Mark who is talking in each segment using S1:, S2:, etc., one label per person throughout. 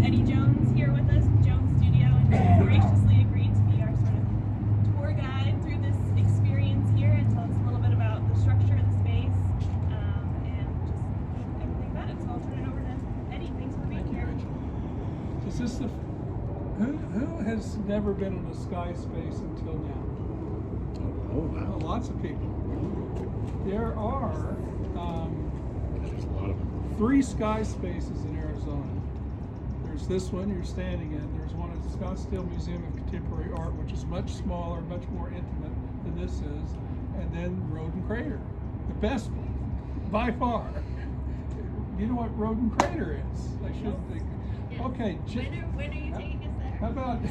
S1: Eddie Jones here with us, Jones Studio, and he's graciously agreed to be our sort of tour guide through this experience here and tell us a little bit about the structure of the space and just everything about it. So I'll turn it over to Eddie. Thanks for being here.
S2: Is this the who has never been in a Skyspace until now?
S3: Oh, wow.
S2: Well, lots of people. There are
S3: There's a lot of them.
S2: 3 Skyspaces in Arizona. There's this one you're standing in. There's one at the Scottsdale Museum of Contemporary Art, which is much smaller, much more intimate than this is. And then Road and Crater, the best one, by far. You know what Road and Crater is? I should think. Okay.
S1: When are you taking us there?
S2: How about,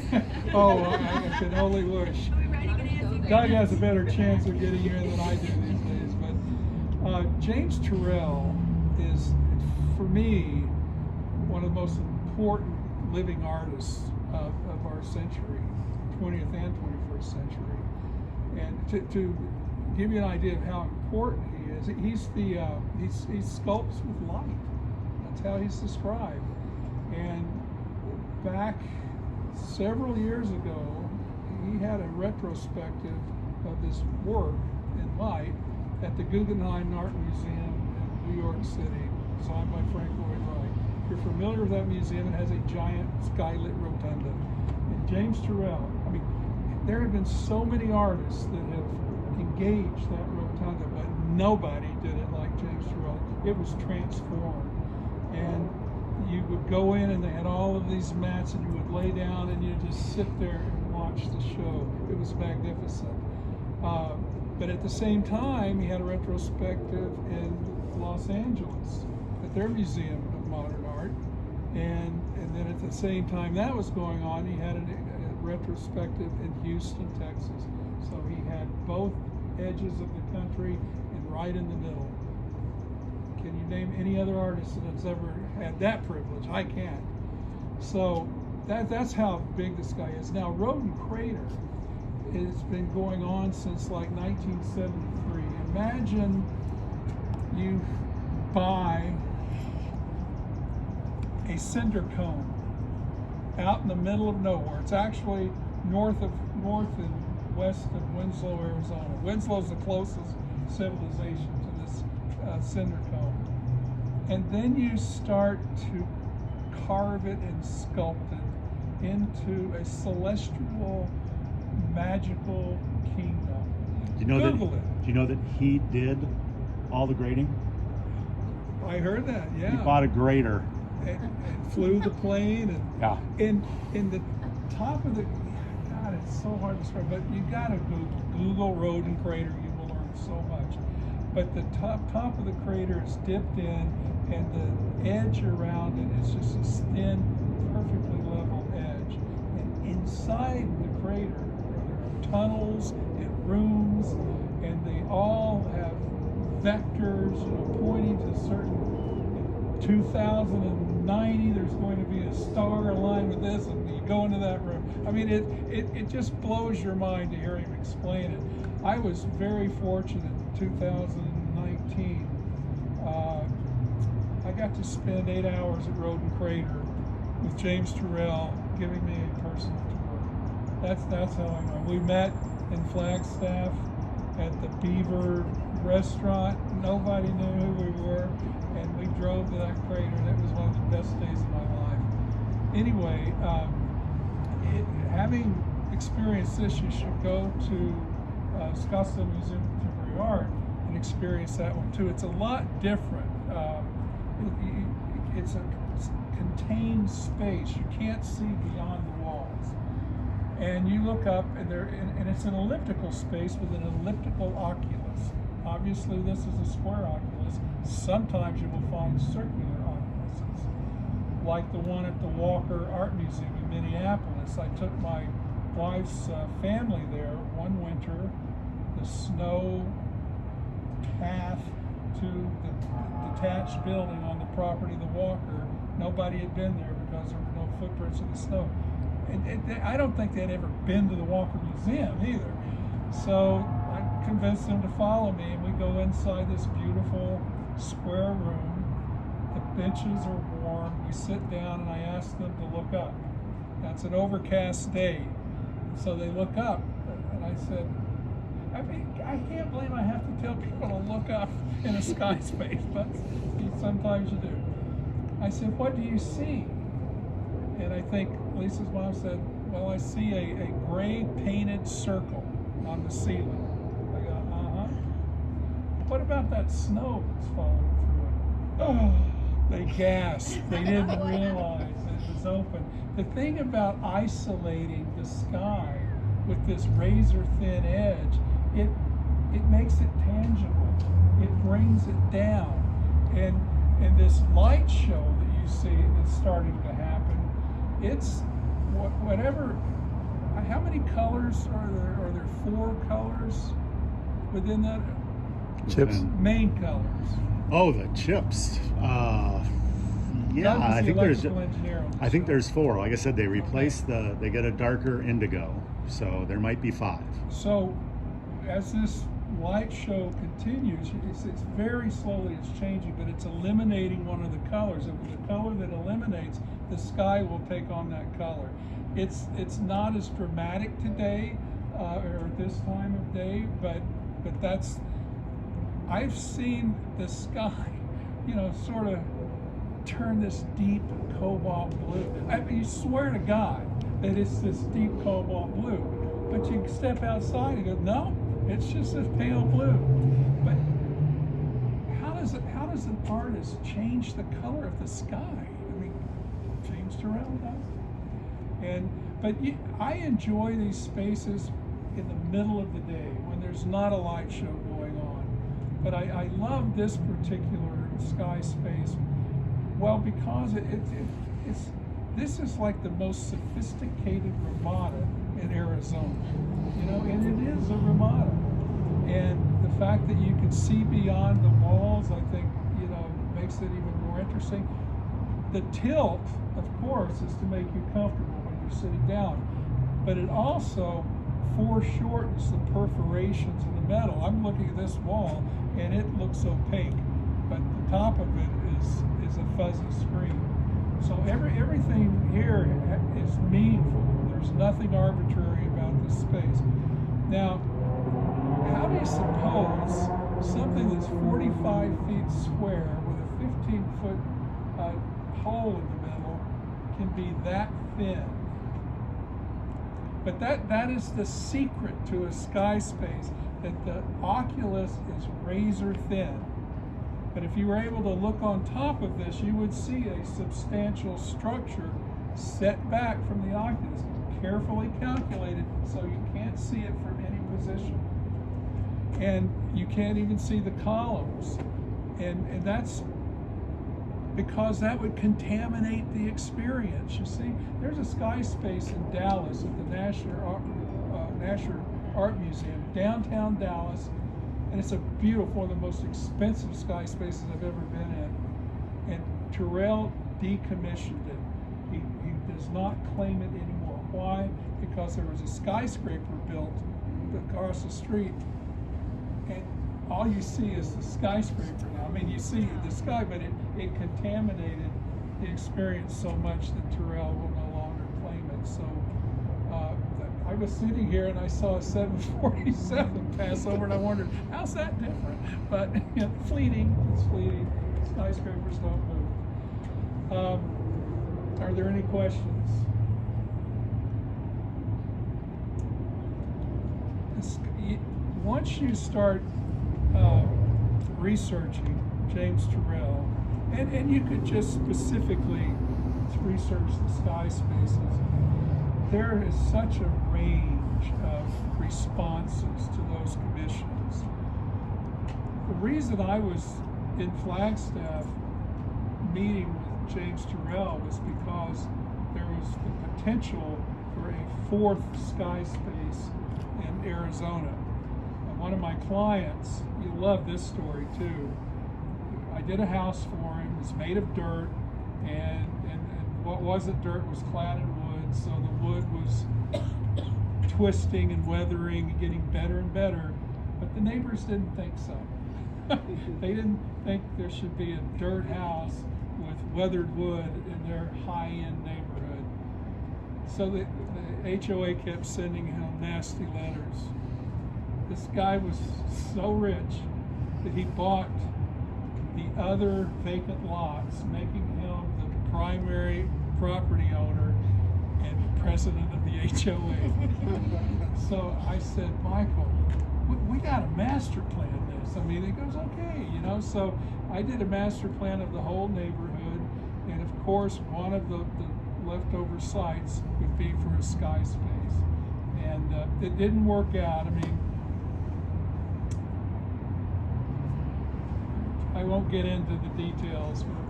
S2: oh, I can only wish.
S1: Are we writing an answer?
S2: Doug has a better chance of getting you in than I do these days. But James Turrell is, for me, one of the most important living artists of our century, 20th and 21st century. And to give you an idea of how important he is, he sculpts with light. That's how he's described. And back several years ago, he had a retrospective of his work in light at the Guggenheim Art Museum in New York City, designed by Frank Lloyd Wright. If you're familiar with that museum, it has a giant skylit rotunda. And James Turrell, I mean, there have been so many artists that have engaged that rotunda, but nobody did it like James Turrell. It was transformed. And you would go in and they had all of these mats and you would lay down and you'd just sit there and watch the show. It was magnificent. But at the same time, he had a retrospective in Los Angeles at their Museum of Modern Art. And then at the same time that was going on, he had a retrospective in Houston, Texas. So he had both edges of the country and right in the middle. Can you name any other artist that's ever had that privilege? I can't. So that's how big this guy is. Now, Road and Crater, it's been going on since like 1973. Imagine you buy a cinder cone out in the middle of nowhere. It's actually north and west of Winslow, Arizona. Winslow's the closest civilization to this cinder cone. And then you start to carve it and sculpt it into a celestial, magical kingdom.
S3: Do you know
S2: Google it.
S3: Do you know that he did all the grading?
S2: I heard that, yeah.
S3: He bought a grader.
S2: And flew the plane, and
S3: Yeah.
S2: in the top of the, God, it's so hard to describe, but you gotta Google Road and Crater, you will learn so much. But the top of the crater is dipped in, and the edge around it is just this thin, perfectly level edge. And inside the crater, there are tunnels and rooms, and they all have vectors, pointing to certain. 2090, there's going to be a star aligned with this, and you go into that room. I mean, it just blows your mind to hear him explain it. I was very fortunate in 2019. I got to spend 8 hours at Road and Crater with James Turrell giving me a personal tour. That's how I know. We met in Flagstaff at the Beaver restaurant. Nobody knew who we were, and we drove to that crater, and it was one of the best days of my life. Anyway, having experienced this, you should go to Scottsdale Museum of Contemporary Art and experience that one too. It's a lot different. It's a contained space. You can't see beyond the walls. And you look up, and it's an elliptical space with an elliptical oculus. Obviously, this is a square oculus. Sometimes you will find circular oculuses, like the one at the Walker Art Museum in Minneapolis. I took my wife's family there one winter. The snow path to the detached building on the property of the Walker, nobody had been there because there were no footprints in the snow. I don't think they'd ever been to the Walker Museum either. So I convinced them to follow me, and we go inside this beautiful square room. The benches are warm. We sit down and I ask them to look up. That's an overcast day. So they look up, and I said, I mean, I can't believe I have to tell people to look up in a Skyspace, but sometimes you do. I said, what do you see? And I think Lisa's mom said, well, I see a gray painted circle on the ceiling. I go, uh-huh. What about that snow that's falling through it? Oh, they gasped. They didn't realize it was open. The thing about isolating the sky with this razor thin edge, it makes it tangible. It brings it down. And this light show that you see that's starting to happen, it's whatever. How many colors are there? Are there 4 colors within that?
S3: Chips.
S2: Main colors.
S3: Oh, the chips. Yeah,
S2: That was
S3: I
S2: the
S3: think there's.
S2: electrical engineer on the
S3: I think
S2: show.
S3: there's 4. Like I said, they replace they get a darker indigo, so there might be 5.
S2: So, as this light show continues, it's very slowly it's changing, but it's eliminating one of the colors. And the color that eliminates, the sky will take on that color. It's not as dramatic today or this time of day, but that's, I've seen the sky, sort of turn this deep cobalt blue. I mean, you swear to God that it's this deep cobalt blue, but you step outside and go, no, it's just this pale blue. But how does an artist change the color of the sky? I mean, James Turrell does. But I enjoy these spaces in the middle of the day when there's not a light show going on. But I love this particular Skyspace. Well, because this is like the most sophisticated Ramada in Arizona, and it is a Ramada. And the fact that you can see beyond the walls, I think, makes it even more interesting. The tilt, of course, is to make you comfortable when you're sitting down, but it also foreshortens the perforations in the metal. I'm looking at this wall, and it looks opaque, but the top of it is a fuzzy screen. So everything here is meaningful. There's nothing arbitrary about this space. Now, how do you suppose something that's 45 feet square with a 15-foot hole in the middle can be that thin? But that is the secret to a Skyspace, that the oculus is razor thin. But if you were able to look on top of this, you would see a substantial structure set back from the oculus, carefully calculated so you can't see it from any position. And you can't even see the columns. And that's because that would contaminate the experience. You see, there's a Skyspace in Dallas at the National Art Museum, downtown Dallas. And it's a beautiful, one of the most expensive sky spaces I've ever been in. And Turrell decommissioned it. He does not claim it anymore. Why? Because there was a skyscraper built across the street, and all you see is the skyscraper now. I mean, you see the sky, but it contaminated the experience so much that Turrell will no longer claim it. So I was sitting here and I saw a 747 pass over, and I wondered, how's that different? But fleeting, it's fleeting. Skyscrapers don't move. Are there any questions? Once you start researching James Turrell, and you could just specifically research the sky spaces, there is such a range of responses to those commissions. The reason I was in Flagstaff meeting with James Turrell was because there was the potential for a 4th sky space in Arizona. One of my clients, you love this story too. I did a house for him. It was made of dirt, and what wasn't dirt was clad in wood, so the wood was twisting and weathering and getting better and better, but the neighbors didn't think so. They didn't think there should be a dirt house with weathered wood in their high-end neighborhood. So the HOA kept sending him nasty letters. This guy was so rich that he bought the other vacant lots, making him the primary property owner and president of the HOA. So I said, Michael, we got to master plan this. I mean, he goes, okay, you know. So I did a master plan of the whole neighborhood, and of course, one of the leftover sites would be for a Skyspace, and it didn't work out. I mean, I won't get into the details, but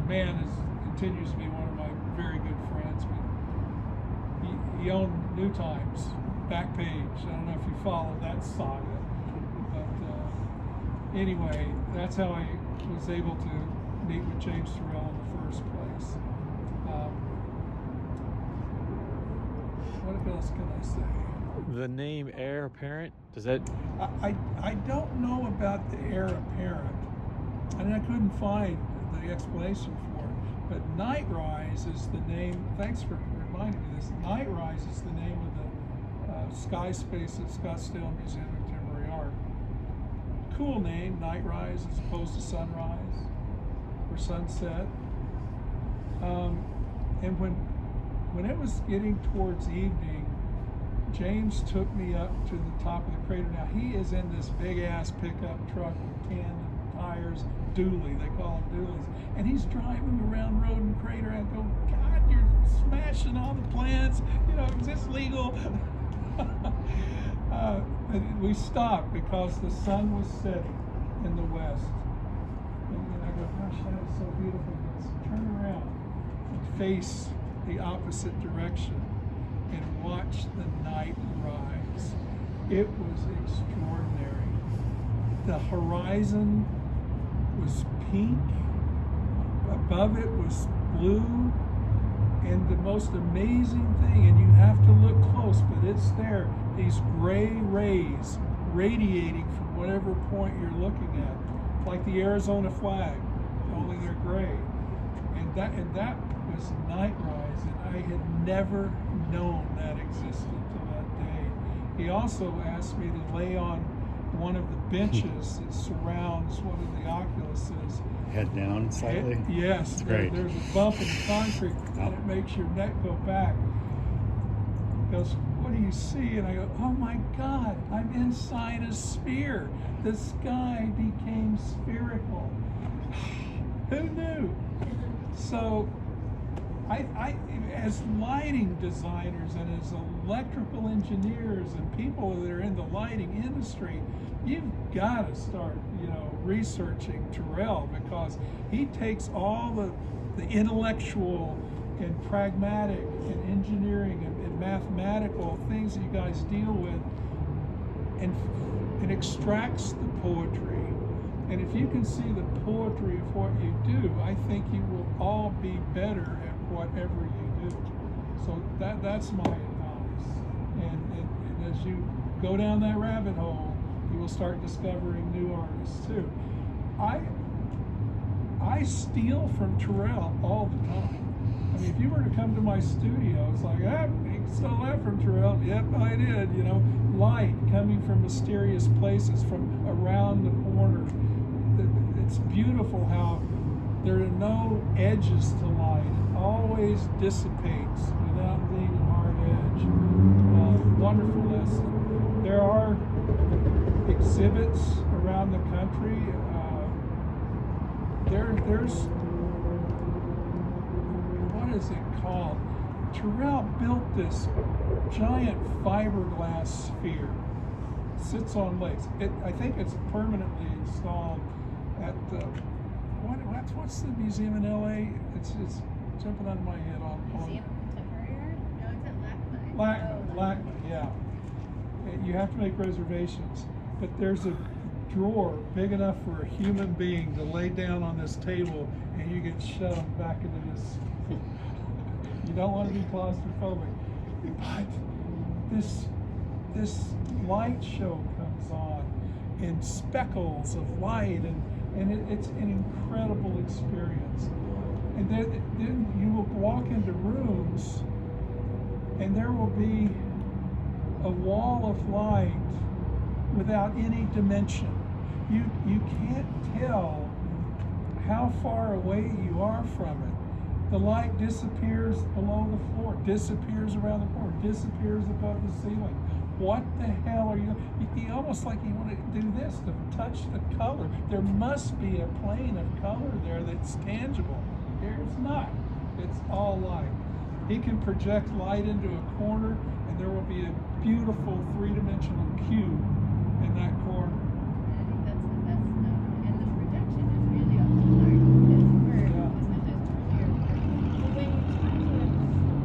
S2: the man continues to be one of my very good friends. But he owned New Times, Backpage. I don't know if you follow that saga, but anyway, that's how I was able to meet with James Turrell in the first place. What else can I say?
S4: The name Heir Apparent, does that?
S2: I don't know about the heir apparent, and I couldn't find the explanation for it. But Night Rise is the name. Thanks for reminding me this. Night Rise is the name of the Skyspace at Scottsdale Museum of Contemporary Art. Cool name, Night Rise, as opposed to sunrise or sunset. And when it was getting towards evening, James took me up to the top of the crater. Now, he is in this big-ass pickup truck with tandem tires, dually, they call them dualies, and he's driving around road and crater, and I go, God, you're smashing all the plants, you know, is this legal? We stopped because the sun was setting in the west. And then I go, gosh, that is so beautiful. Let's turn around and face the opposite direction and watch the night rise. It was extraordinary. The horizon was pink, above it was blue, and the most amazing thing, and you have to look close, but it's there, these gray rays radiating from whatever point you're looking at, like the Arizona flag, only they're gray. And that was night rise, and I had never known that existed till that day. He also asked me to lay on one of the benches that surrounds one of the Oculuses.
S3: Head down slightly?
S2: Yes.
S3: That's great.
S2: There's a bump in the concrete, and it makes your neck go back. He goes, what do you see? And I go, oh my God, I'm inside a sphere. The sky became spherical. Who knew? So, I, as lighting designers and as electrical engineers and people that are in the lighting industry, you've got to start, researching Turrell, because he takes all the intellectual and pragmatic and engineering and mathematical things that you guys deal with and extracts the poetry. And if you can see the poetry of what you do, I think you will all be better at whatever you do. So that's my advice. And as you go down that rabbit hole, you will start discovering new artists too. I steal from Turrell all the time. I mean, if you were to come to my studio, it's like, you stole that from Turrell. Yep, I did. Light coming from mysterious places from around the corner. It's beautiful how there are no edges to light. It always dissipates without being a hard edge. Wonderful lesson. There are exhibits around the country. There's, what is it called? Turrell built this giant fiberglass sphere. It sits on legs. I think it's permanently installed at what's the museum in LA? It's jumping on my head on
S5: Museum of Contemporary Art? No, it's at
S2: LACMA, yeah. You have to make reservations, but there's a drawer big enough for a human being to lay down on this table, and you get shoved back into this. You don't want to be claustrophobic, but this light show comes on in speckles of light, and And it's an incredible experience. And then you will walk into rooms and there will be a wall of light without any dimension. You can't tell how far away you are from it. The light disappears below the floor, disappears around the floor, disappears above the ceiling. What the hell are you almost like you want to do this to touch the color. There must be a plane of color there that's tangible. There's not. It's all light. He can project light into a corner and there will be a beautiful three-dimensional cube in that corner.
S5: I think that's the best known. And the projection is really off the mark because when you try to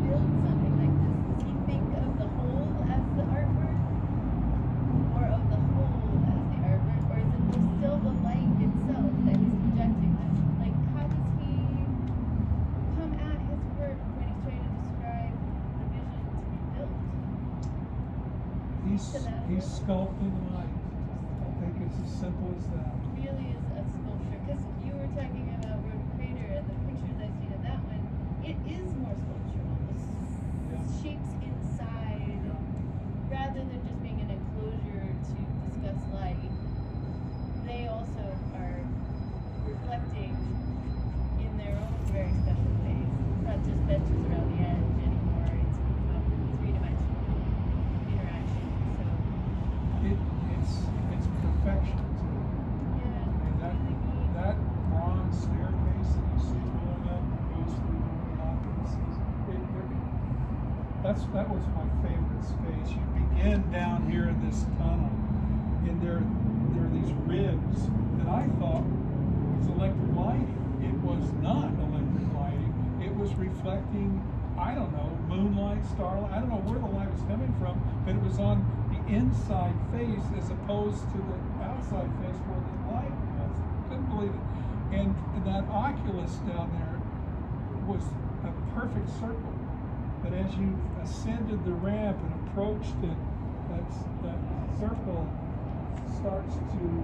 S5: build something like this, does he think of the whole as the artwork? Or of the whole as the artwork? Or is it still the light itself that he's projecting this? Like, how does he come at his work when he's trying to describe the vision to be built?
S2: He's sculpting light. I think it's as simple as that.
S5: Really is a sculpture, because you were talking about Road Crater and the pictures I've seen of that one. It is more sculptural. The shapes inside, rather than just being an enclosure to discuss light, they also are reflecting in their own very special ways. It's not just benches around the edge anymore. It's become three-dimensional interaction. So
S2: It's perfection to it.
S5: yeah,
S2: And that bronze staircase that you see going up goes through the offices. That was my favorite space. You begin down here in this tunnel, and there are these ribs that I thought was electric lighting. It was not electric lighting. It was reflecting, I don't know, moonlight, starlight. I don't know where the light was coming from, but it was on the inside face as opposed to the outside face where the light was. Couldn't believe it. And that oculus down there was a perfect circle. But as you ascended the ramp and approached it, that circle starts to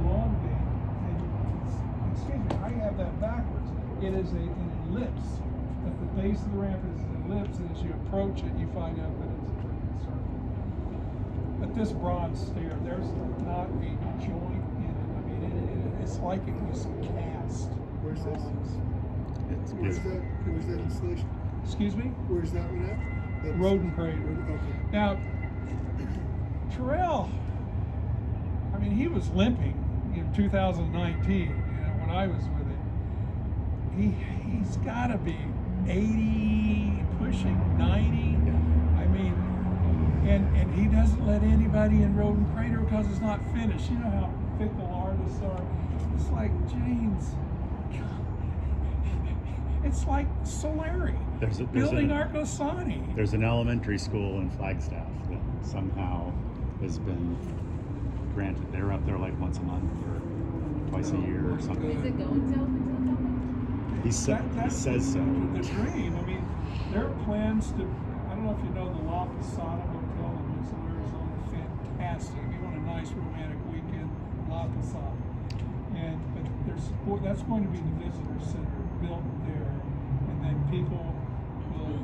S2: elongate. And excuse me, I have that backwards. It is an ellipse. At the base of the ramp is an ellipse, and as you approach it, you find out that it's a perfect circle. But this bronze stair, there's not a joint in it. I mean, it's like it was cast.
S6: Where's this?
S3: It's
S6: Where's
S3: beautiful.
S6: that installation?
S2: Excuse me?
S6: Where's that one at? That's-
S2: Road and Crater.
S6: Okay.
S2: Now, Turrell, I mean, he was limping in 2019, when I was with him. He's got to be 80, pushing 90. I mean, and he doesn't let anybody in Road and Crater because it's not finished. You know how fickle artists are. It's like, James, it's like Solari building Arcosani.
S3: There's an elementary school in Flagstaff that somehow has been granted. They're up there like once a month or twice a year or something.
S5: is it going to open till coming?
S3: He says so.
S2: The dream. I mean, there are plans to. I don't know if you know the La Posada Hotel in Winslow, Arizona. Fantastic. If you want a nice romantic weekend, La Posada. But that's going to be the visitor center built there, and then people will,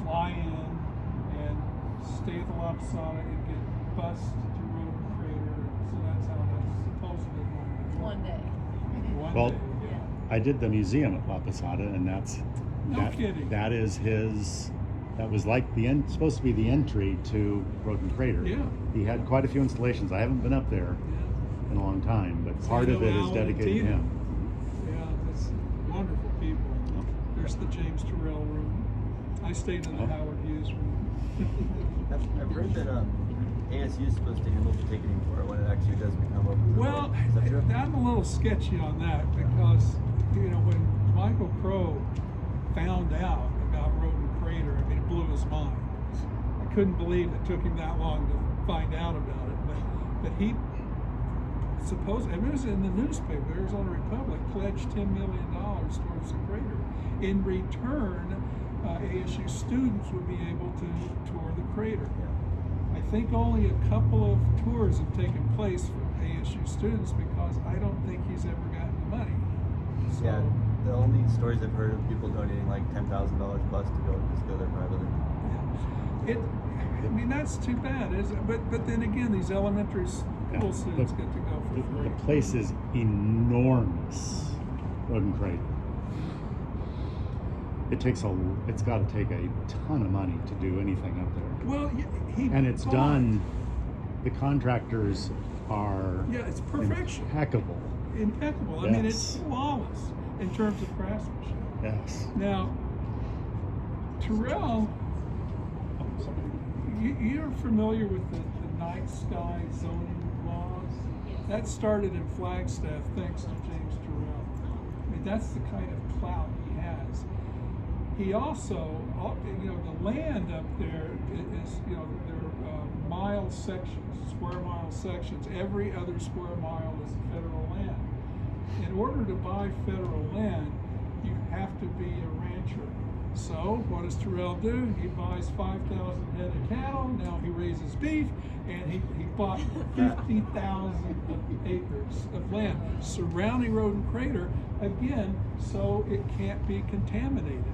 S2: fly in and stay at the La Posada and get bused to Road and Crater. So that's how that's supposedly going to work.
S5: One day.
S3: Well,
S2: day, yeah.
S3: I did the museum at La Posada, and
S2: No kidding.
S3: that is his. That was like supposed to be the entry to Road and Crater.
S2: Yeah.
S3: He had quite a few installations. I haven't been up there in a long time, but part of it is dedicated to him.
S2: Yeah, that's wonderful people. There's the James Turrell room. I stayed in the Howard Hughes room.
S7: I've heard that ASU is supposed to handle the ticketing for it when it actually does become open. to the
S2: Well,
S7: public. Is that true?
S2: I'm a little sketchy on that because, when Michael Crow found out about Road and Crater, I mean, it blew his mind. I couldn't believe it took him that long to find out about it. But he it was in the newspaper, the Arizona Republic pledged $10 million towards the crater. In return, ASU students would be able to tour the crater. I think only a couple of tours have taken place for ASU students because I don't think he's ever gotten the money. So,
S7: Yeah, the only stories I've heard of people donating like $10,000 plus to go there privately.
S2: I mean, that's too bad, isn't it? But then again, these elementary school students get to go for free.
S3: The place is enormous. Rodent Crater. It's got to take a ton of money to do anything up there.
S2: Well,
S3: And it's done. The contractors are
S2: it's perfection.
S3: impeccable.
S2: Impeccable. I mean, it's
S3: Yes.
S2: flawless in terms of craftsmanship.
S3: Yes.
S2: Now, Turrell, you're familiar with the night sky zoning laws?
S1: Yes.
S2: That started in Flagstaff thanks to James Turrell. I mean, that's the kind of clout he has. He also, the land up there is, there are mile sections, square mile sections. Every other square mile is federal land. In order to buy federal land, you have to be a rancher. So what does Turrell do? He buys 5,000 head of cattle. Now he raises beef, and he bought 50,000 acres of land surrounding Rodent Crater, again, so it can't be contaminated.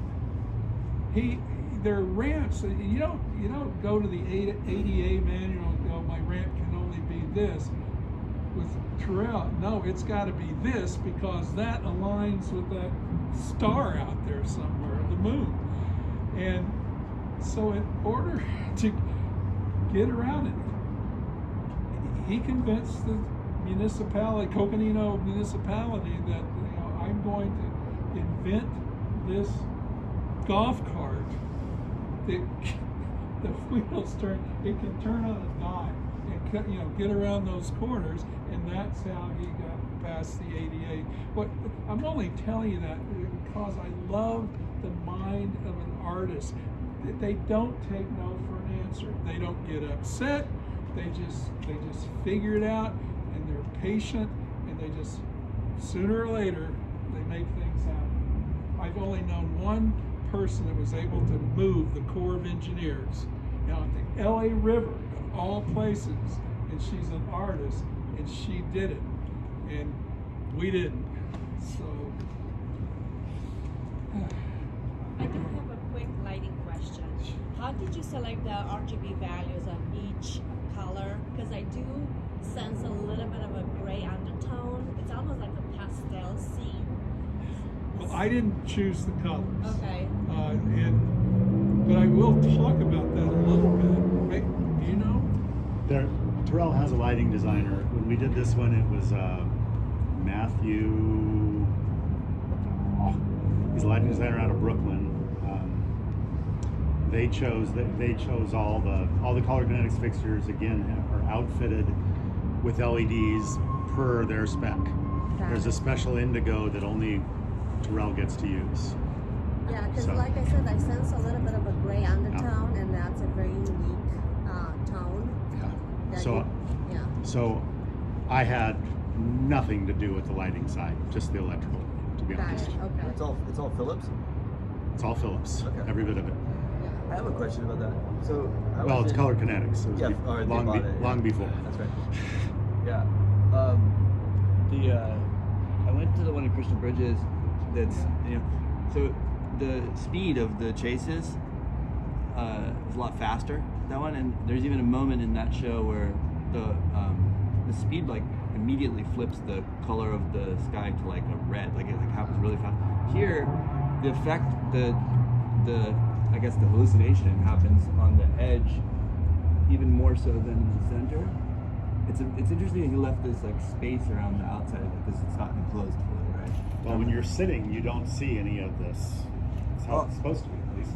S2: There are ramps. You don't go to the ADA manual and go, my ramp can only be this. With Turrell, no, it's got to be this because that aligns with that star out there somewhere, the moon. And so in order to get around it, he convinced the municipality, Coconino municipality, that I'm going to invent this golf cart that the wheels turn, it can turn on a dime and get around those corners, and that's how he got past the ADA. But I'm only telling you that because I love the mind of an artist. They don't take no for an answer. They don't get upset. They just figure it out, and they're patient, and they just sooner or later they make things happen. I've only known one person that was able to move the Corps of Engineers at the LA River of all places, and she's an artist, and she did it, and we didn't. So
S8: I do have a quick lighting question. How did you select the RGB values of each color? Because I do sense a little bit of a gray undertone. It's almost like a pastel scene.
S2: well, I didn't choose the colors.
S8: Okay.
S2: But I will talk about that a little bit. Do you know?
S3: Turrell has a lighting designer. When we did this one, it was Matthew. He's a lighting designer out of Brooklyn. They chose all the color kinetics fixtures. Again, are outfitted with LEDs per their spec. There's a special indigo that only Turrell gets to use.
S9: Yeah, because
S3: So-
S9: like I said, I sense a little bit of a gray undertone, and that's a very unique tone. that
S3: So,
S9: you-
S3: so I had nothing to do with the lighting side, just the electrical, to be
S9: Got
S3: honest.
S9: it. Okay.
S7: It's all Philips.
S3: It's all Philips,
S7: Okay.
S3: every bit of it.
S7: I have a question about that. So
S3: Well, it's color kinetics. So it was
S7: Yeah, or they bought it, yeah.
S3: long before.
S7: That's right. Yeah. I went to the one in Christian Bridges. That's so the speed of the chases is a lot faster. That one, and there's even a moment in that show where the speed like immediately flips the color of the sky to like a red, like it like happens really fast. Here, the effect, the I guess the hallucination happens on the edge even more so than in the center. It's interesting that you left this like space around the outside of it because it's not enclosed fully, right?
S3: Well, when you're sitting, you don't see any of this. It's how it's supposed to be, at least.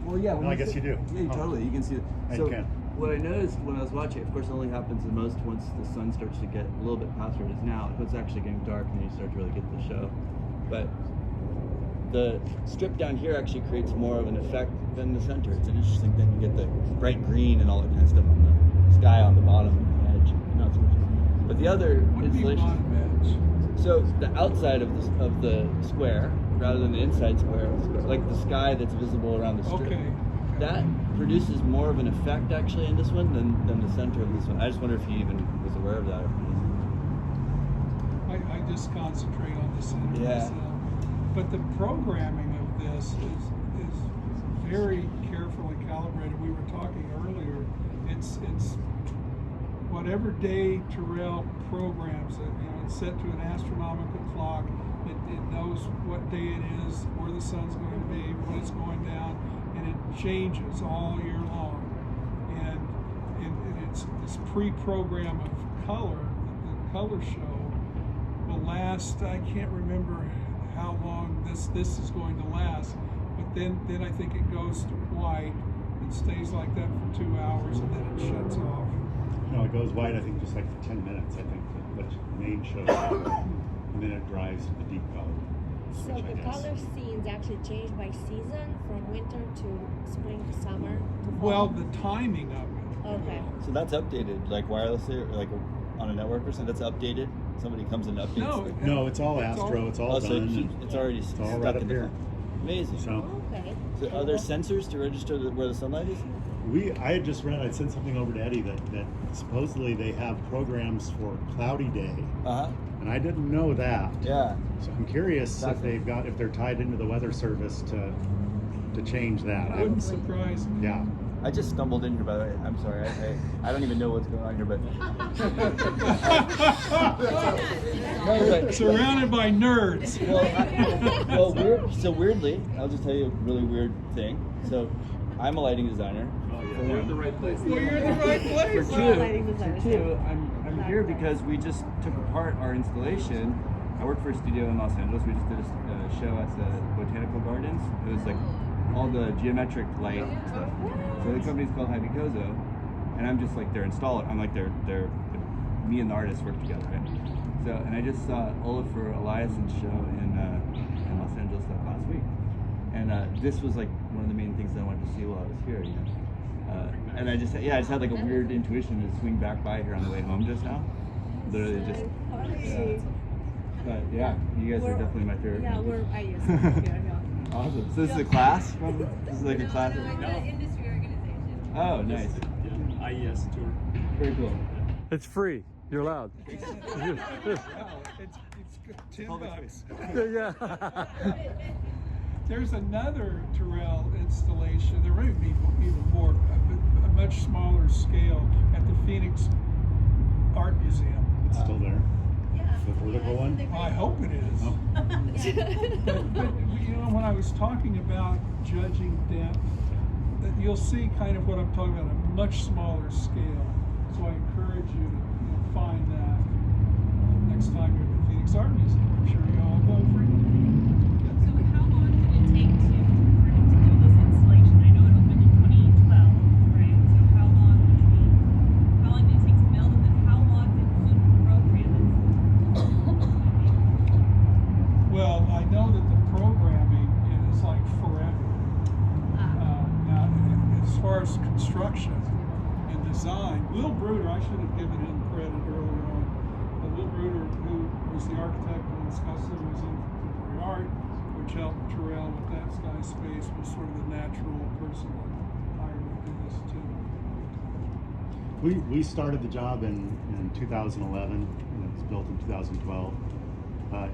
S7: Well, yeah.
S3: No, I guess you do.
S7: Yeah, totally. You can see it.
S3: I
S7: So
S3: can.
S7: what I noticed when I was watching, of course, it only happens the most once the sun starts to get a little bit past where it is now. It's actually getting dark, and then you start to really get the show. But the strip down here actually creates more of an effect than the center. It's an interesting thing. You get the bright green and all that kind of stuff on the sky on the bottom edge, not so much. But the other
S2: What do you mean
S7: installation.
S2: bottom edge?
S7: So the outside of the square, rather than the inside square, like the sky that's visible around the strip.
S2: Okay.
S7: That produces more of an effect actually in this one than the center of this one. I just wonder if he even was aware of that.
S2: I just concentrate on the center
S7: Yeah.
S2: myself. But the programming of this is very carefully calibrated. We were talking earlier. It's whatever day Turrell programs it. You know, it's set to an astronomical clock. It knows what day it is, where the sun's going to be, when it's going down, and it changes all year long. And it's this pre-program of color. The color show will last. I can't remember how long this is going to last, but then I think it goes to white and stays like that for 2 hours, and then it shuts off.
S3: No, it goes white, I think, just like for 10 minutes, I think, the main show. And then it drives to the deep color.
S9: So
S3: which I
S9: the
S3: guess-
S9: color scenes actually change by season, from winter to spring to summer to fall?
S2: Well, the timing of it.
S9: Okay.
S7: So that's updated, like wirelessly, or like on a network or something. That's updated. Somebody comes and updates.
S3: No, it's all Astro, it's all
S7: Oh, so
S3: done.
S7: it's already
S3: It's all
S7: stuck
S3: right up
S7: in the
S3: here.
S7: Amazing.
S3: So
S9: Okay.
S7: So are there sensors to register where the sunlight is?
S3: I had just read, I'd sent something over to Eddie that supposedly they have programs for cloudy day,
S7: Uh huh.
S3: and I didn't know that.
S7: Yeah.
S3: So I'm curious
S7: Exactly.
S3: if they're tied into the weather service to change that.
S2: It wouldn't surprise me.
S3: Yeah.
S7: I just stumbled in here, by the way. I'm sorry. I don't even know what's going on here, but. No, but
S2: Surrounded by nerds.
S7: So weirdly, I'll just tell you a really weird thing. So, I'm a lighting designer.
S2: You're in the right place. Well, you're in the right place.
S7: For two, I'm here because we just took apart our installation. I work for a studio in Los Angeles. We just did a show at the Botanical Gardens. It was like all the geometric light stuff. So the company's called Habicozo, and I'm just like their installer. I'm like their me and the artist work together, right? So, and I just saw Olafur Eliasson's show in Los Angeles last week, and this was like one of the main things that I wanted to see while I was here, you know. And I just had like a weird intuition to swing back by here on the way home just now. Literally just. But yeah, you guys are definitely my favorite.
S9: Yeah, we're IES. Yeah.
S7: Awesome. So this is a class? This is like a class?
S5: No, it's an industry organization.
S7: Oh, nice.
S10: Yeah, IES tour.
S7: Very cool.
S4: It's free. You're allowed.
S2: Wow, it's $10.
S4: Yeah.
S2: There's another Turrell installation. There may be even more, a much smaller scale at the Phoenix Art Museum.
S3: It's still there.
S5: Yeah.
S3: The vertical one?
S2: Well, I hope it is.
S3: Oh.
S2: But you know, when I was talking about judging depth, that you'll see kind of what I'm talking about, a much smaller scale. So I encourage you to find that next time you're at the Phoenix Art Museum. I'm sure you all go frequently.
S1: So how long did it take to do this installation? I know it opened in 2012, right? So how long did it take to build, and then how long did you program it?
S2: Well, I know that the programming is like forever. Now, as far as construction and design, Will Bruder, I should have given him credit earlier on. But Will Bruder, who was the architect when Skyspace was in contemporary art, which helped Turrell with that Skyspace, was sort of the natural person to hire to do this too.
S3: We started the job in 2011, and it was built in 2012.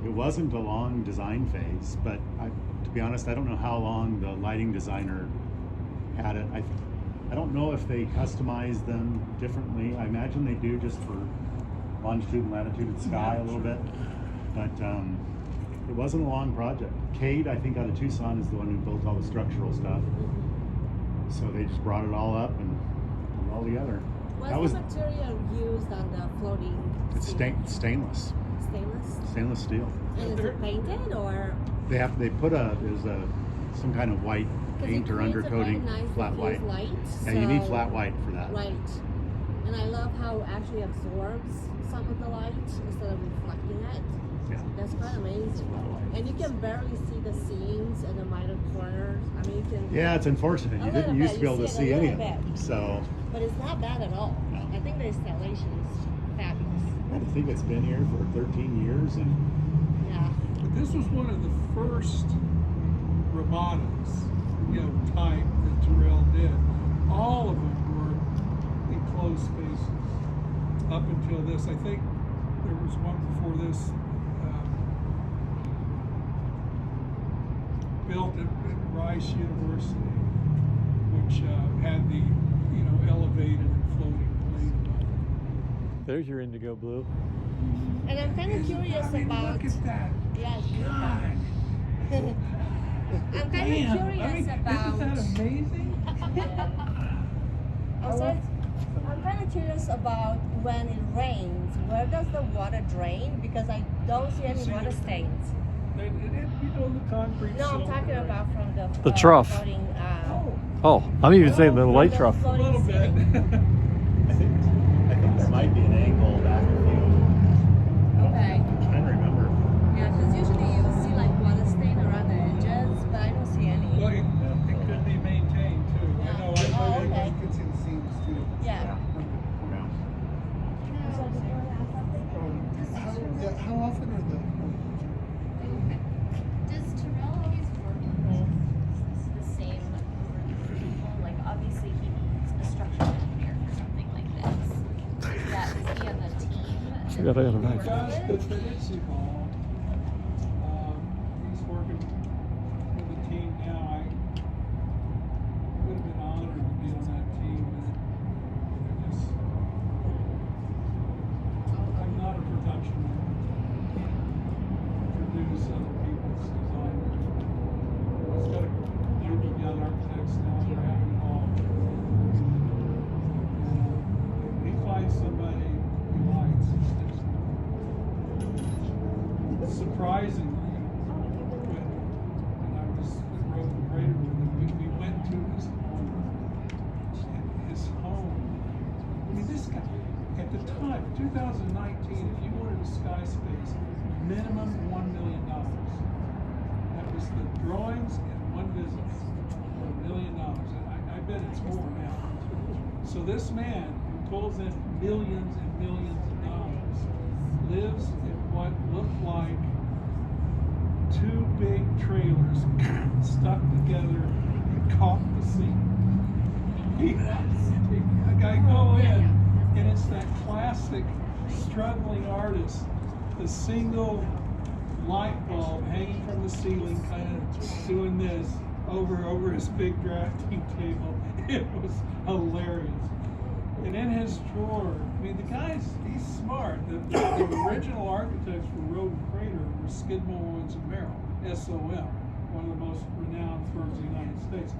S3: It wasn't a long design phase, but to be honest, I don't know how long the lighting designer had it. I don't know if they customize them differently. I imagine they do, just for longitude and latitude and sky a little bit. But it wasn't a long project. Cade, I think out of Tucson, is the one who built all the structural stuff. So they just brought it all up and put it all together.
S9: What's the material used on the floating
S3: It's stainless
S9: stainless?
S3: steel.
S9: And is it painted or?
S3: They put some kind of white paint or undercoating, flat white.
S9: Light,
S3: Yeah, you need
S9: so-
S3: flat white for that.
S9: Right. And I love how it actually absorbs some of the light instead of reflecting it.
S3: Yeah.
S9: That's quite amazing. And you can barely see the seams and the minor corners. I mean, you can.
S3: Yeah, it's unfortunate. You
S9: A
S3: didn't
S9: little
S3: used to
S9: bit.
S3: be able
S9: You
S3: to
S9: see it
S3: see
S9: a
S3: any of
S9: little
S3: it.
S9: bit.
S3: So
S9: But it's not bad at all.
S3: No.
S9: I think the installation is fabulous.
S3: I think it's been here for 13 years, and
S9: Yeah.
S2: But this was one of the first ramadas, type that Turrell did. all of them were enclosed spaces up until this. I think there was one before this built at Rice University, which had the elevated and floating plane.
S4: There's your indigo blue.
S9: And I'm kind of curious about.
S2: Look at that.
S9: Yes.
S2: God.
S9: I'm kind of curious about.
S2: Isn't that amazing?
S9: Also, I'm kind of curious about when it rains. Where does the water drain? Because I don't see any water stains.
S2: The concrete.
S9: No, I'm talking about from
S4: The trough.
S9: floating,
S4: Oh, I'm even saying the light trough.
S2: A little bit.
S3: I think there might be an angle back a few.
S9: Okay.
S3: I'm trying to remember.
S9: Yeah, because usually you see like water stain around the edges, but I don't see any.
S2: Well, it could be maintained too. I know.
S9: Oh, okay.
S6: You can see the seams too.
S9: Yeah.
S6: How often are the
S5: Does Turrell always work with the same group of people? Like, obviously, he needs a structural engineer for something like this. Is he on the team?
S4: Yeah, they got a knife.
S2: He's working with the team now. I would have been honored to be on that team. I'm not a production worker. Produce other people's design. It's got a group of young architects now that are having involved. He finds somebody he likes. Surprisingly, when I was wrote the grader with him, we went to his home. I mean, this guy, at the time, 2019, if you wanted a Skyspace, minimum $1 million. That was the drawings and one visit for $1 million. I bet it's more now. So this man who pulls in millions and millions of dollars lives in what looked like two big trailers stuck together and caught the seam. I go in, and it's that classic struggling artist, the single light bulb hanging from the ceiling, kind of doing this over his big drafting table. It was hilarious. And in his drawer, I mean, he's smart. The original architects for Road and Crater were Skidmore, Owens and Merrill, SOM, one of the most renowned firms in the United States.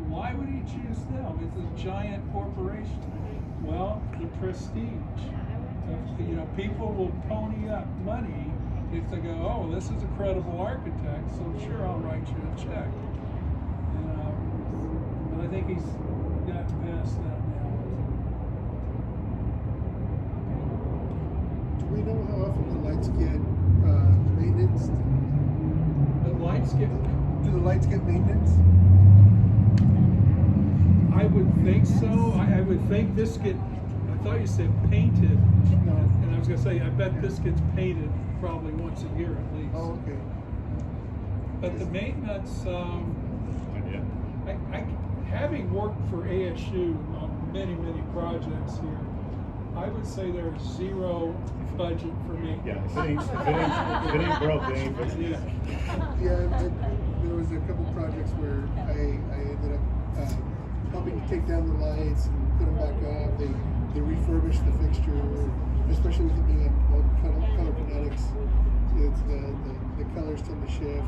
S2: Why would he choose them? It's a giant corporation. Well, the prestige. People will pony up money if they go, oh, this is a credible architect, so sure, I'll write you a check. But I think he's gotten past that now.
S6: do we know how often the lights get maintenance?
S2: The lights get.
S6: Do the lights get maintenance?
S2: I would think so. I would think this I thought you said painted.
S6: No.
S2: And I was gonna say, I bet this gets painted probably once a year at least.
S6: Oh, okay.
S2: But the maintenance,
S3: Idea.
S2: having worked for ASU on many projects here, I would say there's zero budget for maintenance.
S3: Yeah, if it ain't broke, it ain't fixed.
S2: Yeah.
S6: Yeah, there was a couple projects where I ended up helping to take down the lights and put them back up. They refurbished the fixture, especially with it being on color kinetics. It's the colors tend to shift.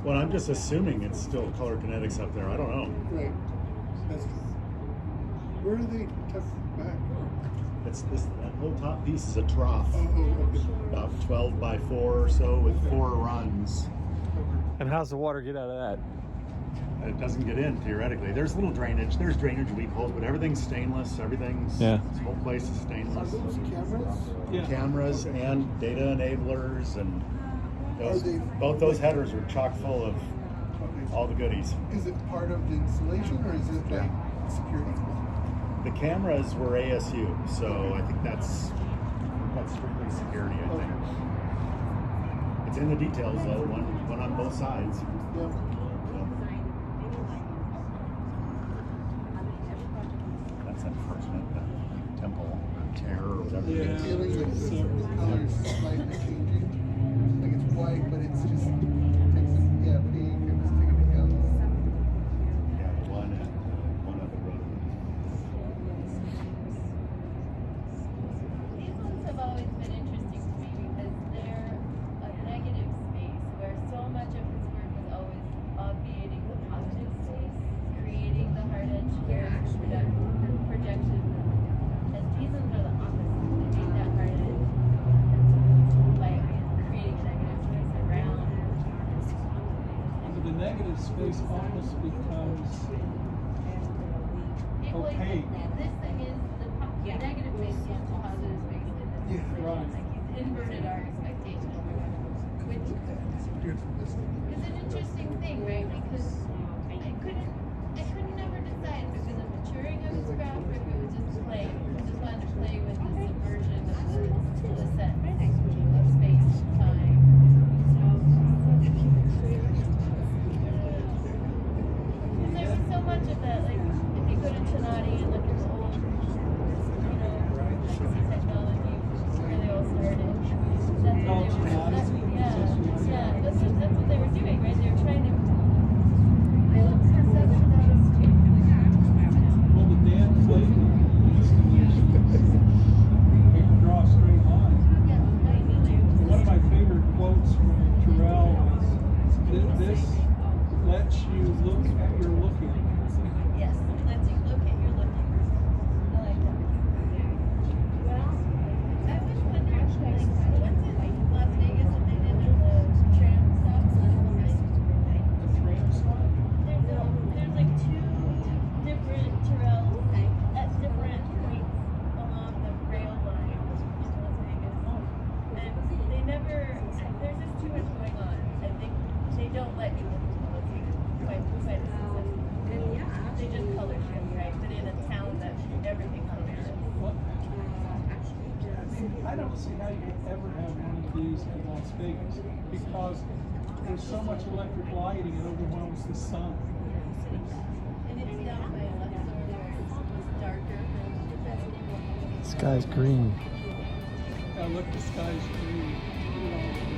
S3: Well, I'm just assuming it's still color kinetics up there. I don't know.
S6: Right. That's true. Where are they tucked back?
S3: That whole top piece is a trough,
S6: Oh, okay.
S3: about 12 by 4 or so with 4 runs.
S4: And how's the water get out of that?
S3: It doesn't get in theoretically. There's little drainage. There's drainage weak holes, but everything's stainless.
S4: Yeah.
S3: This whole place is
S6: Are
S3: stainless.
S6: those cameras?
S2: Yeah.
S3: Cameras and data enablers, and
S6: they-
S3: both those headers are chock full of
S6: Okay.
S3: all the goodies.
S6: Is it part of the installation or is it like security?
S3: The cameras were ASU, so I think that's strictly security. I think it's in the details though. One on both sides.
S6: Yeah.
S3: whatever.
S2: Yeah.
S6: feeling like the colors slightly changing. Like it's white, but it's just takes pink and it's taking it yellow.
S3: Yeah, the one up the road.
S5: These ones have always been interesting to me because they're a negative space where so much of his work is always obviating the positive space, creating the hard edge projection. And these ones are the opposite. They make that hard edge by creating negative space around.
S2: But the negative space almost becomes opaque.
S5: This thing is the negative space is the positive space in this
S6: Yeah,
S5: situation.
S2: right.
S5: Like he's inverted our expectation, which is an interesting thing, right? Because I couldn't never decide if it was a maturing of his craft or if it was just play. He just wanted to play with the subversion of the set of space, time. And there was so much of that, like if you go to Tenati and look at the old, legacy technology, where they all started. That's what they were. That's what they were doing, right? They were trying to build perception out of
S2: Well, the Dan Flavin installation, we can draw a straight line. One of my favorite quotes from Turrell is, "This lets you look at your looking."
S5: Yes, lets you look at your looking. I like that. Well, I was wondering, like, what's in Las Vegas that they did in the tram stops and everything?
S2: The tram stop?
S5: There's like two different Turrells at different points along the rail line in Las Vegas. And they never, there's just too much going on. I think they don't let you look at Las Vegas quite as successful. They just color shift, right? But in a town that everything color shifts.
S2: Well, I don't see how you could ever have one of these in Las Vegas because there's so much electric lighting it overwhelms the sun.
S5: And it's down by Luxor where it's darker.
S4: Sky's green.
S2: Look, the sky's green. Look at all